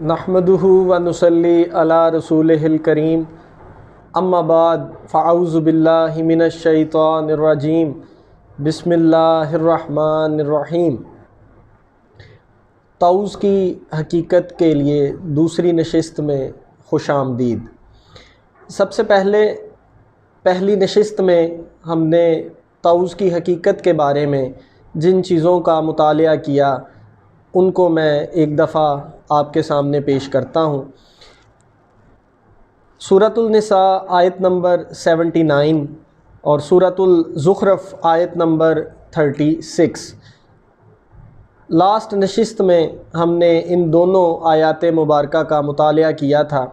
نحمدہ و نصلی علی رسولہ الکریم اما بعد فاعوذ باللہ من الشیطان الرجیم بسم اللہ الرحمن الرحیم۔ طاؤس کی حقیقت کے لیے دوسری نشست میں خوش آمدید۔ سب سے پہلی نشست میں ہم نے طاؤس کی حقیقت کے بارے میں جن چیزوں کا مطالعہ کیا ان کو میں ایک دفعہ آپ کے سامنے پیش کرتا ہوں۔ سورۃ النساء آیت نمبر 79 اور سورۃ الزخرف آیت نمبر 36۔ لاسٹ نشست میں ہم نے ان دونوں آیات مبارکہ کا مطالعہ کیا تھا،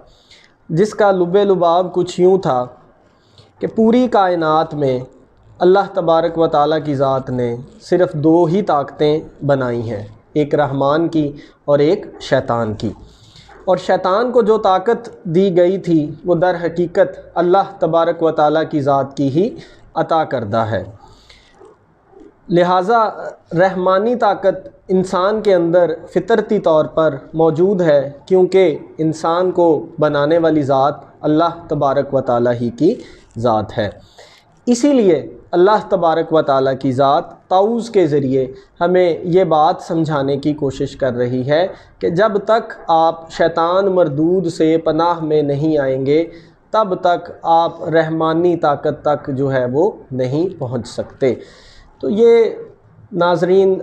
جس کا لب لباب کچھ یوں تھا کہ پوری کائنات میں اللہ تبارک و تعالیٰ کی ذات نے صرف دو ہی طاقتیں بنائی ہیں، ایک رحمان کی اور ایک شیطان کی، اور شیطان کو جو طاقت دی گئی تھی وہ در حقیقت اللہ تبارک و تعالیٰ کی ذات کی ہی عطا کردہ ہے۔ لہٰذا رحمانی طاقت انسان کے اندر فطرتی طور پر موجود ہے، کیونکہ انسان کو بنانے والی ذات اللہ تبارک و تعالیٰ ہی کی ذات ہے۔ اسی لیے اللہ تبارک و تعالیٰ کی ذات طاؤس کے ذریعے ہمیں یہ بات سمجھانے کی کوشش کر رہی ہے کہ جب تک آپ شیطان مردود سے پناہ میں نہیں آئیں گے تب تک آپ رحمانی طاقت تک جو ہے وہ نہیں پہنچ سکتے۔ تو یہ ناظرین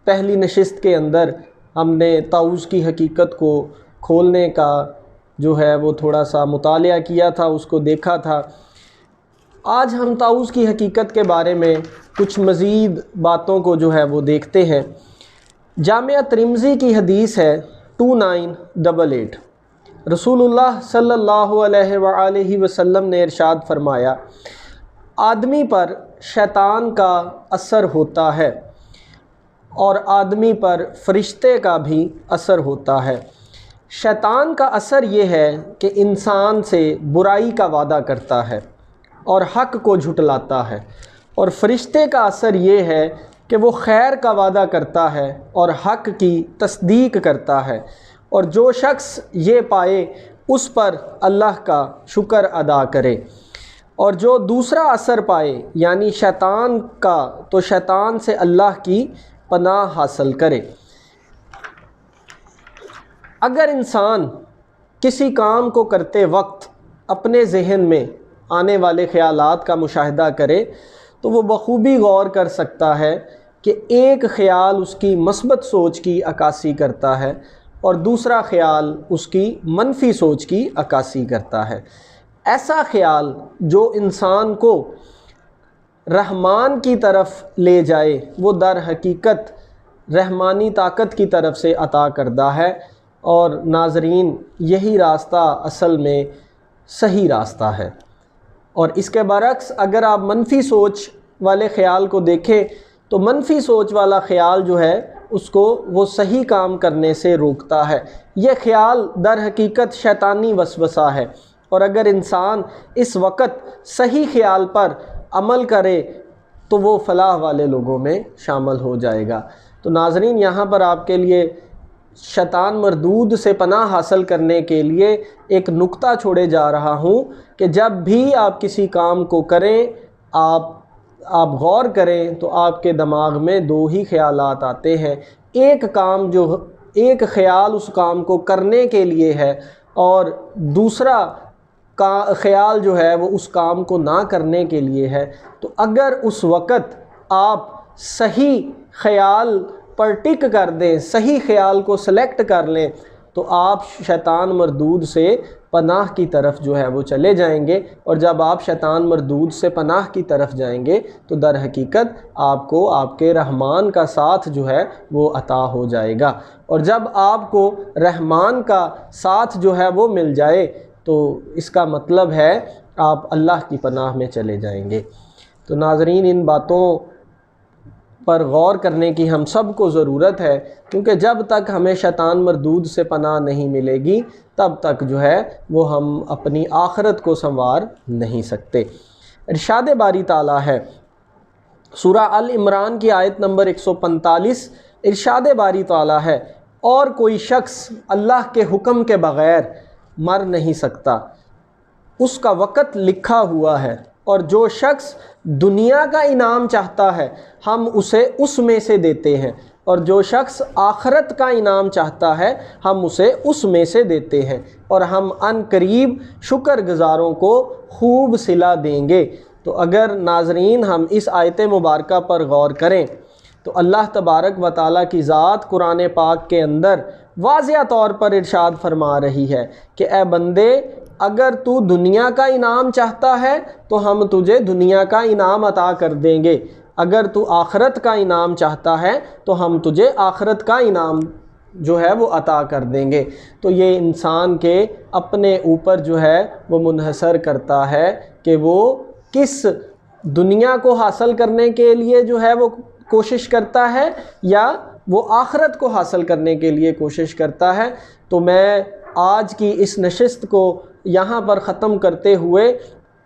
پہلی نشست کے اندر ہم نے طاؤس کی حقیقت کو کھولنے کا جو ہے وہ تھوڑا سا مطالعہ کیا تھا، اس کو دیکھا تھا۔ آج ہم طاؤس کی حقیقت کے بارے میں کچھ مزید باتوں کو جو ہے وہ دیکھتے ہیں۔ جامعہ ترمذی کی حدیث ہے 2988۔ رسول اللہ صلی اللہ علیہ وآلہ وسلم نے ارشاد فرمایا، آدمی پر شیطان کا اثر ہوتا ہے اور آدمی پر فرشتے کا بھی اثر ہوتا ہے۔ شیطان کا اثر یہ ہے کہ انسان سے برائی کا وعدہ کرتا ہے اور حق کو جھٹلاتا ہے، اور فرشتے کا اثر یہ ہے کہ وہ خیر کا وعدہ کرتا ہے اور حق کی تصدیق کرتا ہے، اور جو شخص یہ پائے اس پر اللہ کا شکر ادا کرے، اور جو دوسرا اثر پائے یعنی شیطان کا تو شیطان سے اللہ کی پناہ حاصل کرے۔ اگر انسان کسی کام کو کرتے وقت اپنے ذہن میں آنے والے خیالات کا مشاہدہ کرے تو وہ بخوبی غور کر سکتا ہے کہ ایک خیال اس کی مثبت سوچ کی عکاسی کرتا ہے اور دوسرا خیال اس کی منفی سوچ کی عکاسی کرتا ہے۔ ایسا خیال جو انسان کو رحمان کی طرف لے جائے وہ در حقیقت رحمانی طاقت کی طرف سے عطا کردہ ہے، اور ناظرین یہی راستہ اصل میں صحیح راستہ ہے۔ اور اس کے برعکس اگر آپ منفی سوچ والے خیال کو دیکھیں تو منفی سوچ والا خیال جو ہے اس کو وہ صحیح کام کرنے سے روکتا ہے۔ یہ خیال در حقیقت شیطانی وسوسہ ہے، اور اگر انسان اس وقت صحیح خیال پر عمل کرے تو وہ فلاح والے لوگوں میں شامل ہو جائے گا۔ تو ناظرین یہاں پر آپ کے لیے شیطان مردود سے پناہ حاصل کرنے کے لیے ایک نکتہ چھوڑے جا رہا ہوں کہ جب بھی آپ کسی کام کو کریں آپ غور کریں تو آپ کے دماغ میں دو ہی خیالات آتے ہیں۔ ایک خیال اس کام کو کرنے کے لیے ہے اور دوسرا خیال جو ہے وہ اس کام کو نہ کرنے کے لیے ہے۔ تو اگر اس وقت آپ صحیح خیال پر ٹک کر دیں، صحیح خیال کو سلیکٹ کر لیں تو آپ شیطان مردود سے پناہ کی طرف جو ہے وہ چلے جائیں گے، اور جب آپ شیطان مردود سے پناہ کی طرف جائیں گے تو در حقیقت آپ کو آپ کے رحمان کا ساتھ جو ہے وہ عطا ہو جائے گا، اور جب آپ کو رحمان کا ساتھ جو ہے وہ مل جائے تو اس کا مطلب ہے آپ اللہ کی پناہ میں چلے جائیں گے۔ تو ناظرین ان باتوں پر غور کرنے کی ہم سب کو ضرورت ہے، کیونکہ جب تک ہمیں شیطان مردود سے پناہ نہیں ملے گی تب تک جو ہے وہ ہم اپنی آخرت کو سنوار نہیں سکتے۔ ارشاد باری تعالیٰ ہے سورہ ال عمران کی آیت نمبر 145، ارشاد باری تعالیٰ ہے، اور کوئی شخص اللہ کے حکم کے بغیر مر نہیں سکتا، اس کا وقت لکھا ہوا ہے، اور جو شخص دنیا کا انعام چاہتا ہے ہم اسے اس میں سے دیتے ہیں، اور جو شخص آخرت کا انعام چاہتا ہے ہم اسے اس میں سے دیتے ہیں، اور ہم عن قریب شکر گزاروں کو خوب صلہ دیں گے۔ تو اگر ناظرین ہم اس آیت مبارکہ پر غور کریں تو اللہ تبارک و تعالیٰ کی ذات قرآن پاک کے اندر واضح طور پر ارشاد فرما رہی ہے کہ اے بندے، اگر تو دنیا کا انعام چاہتا ہے تو ہم تجھے دنیا کا انعام عطا کر دیں گے، اگر تو آخرت کا انعام چاہتا ہے تو ہم تجھے آخرت کا انعام جو ہے وہ عطا کر دیں گے۔ تو یہ انسان کے اپنے اوپر جو ہے وہ منحصر کرتا ہے کہ وہ کس دنیا کو حاصل کرنے کے لیے جو ہے وہ کوشش کرتا ہے یا وہ آخرت کو حاصل کرنے کے لیے کوشش کرتا ہے۔ تو میں آج کی اس نشست کو یہاں پر ختم کرتے ہوئے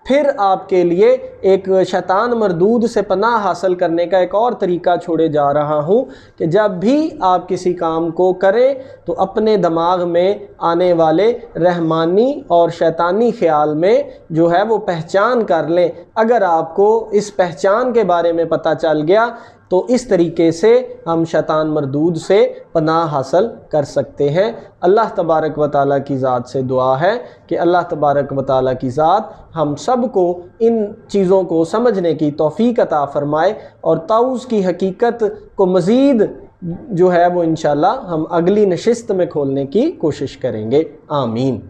پھر آپ کے لیے ایک شیطان مردود سے پناہ حاصل کرنے کا ایک اور طریقہ چھوڑے جا رہا ہوں کہ جب بھی آپ کسی کام کو کریں تو اپنے دماغ میں آنے والے رحمانی اور شیطانی خیال میں جو ہے وہ پہچان کر لیں۔ اگر آپ کو اس پہچان کے بارے میں پتہ چل گیا تو اس طریقے سے ہم شیطان مردود سے پناہ حاصل کر سکتے ہیں۔ اللہ تبارک و تعالیٰ کی ذات سے دعا ہے کہ اللہ تبارک و تعالیٰ کی ذات ہم سب کو ان چیزوں کو سمجھنے کی توفیق عطا فرمائے، اور طاؤس کی حقیقت کو مزید جو ہے وہ انشاءاللہ ہم اگلی نشست میں کھولنے کی کوشش کریں گے۔ آمین۔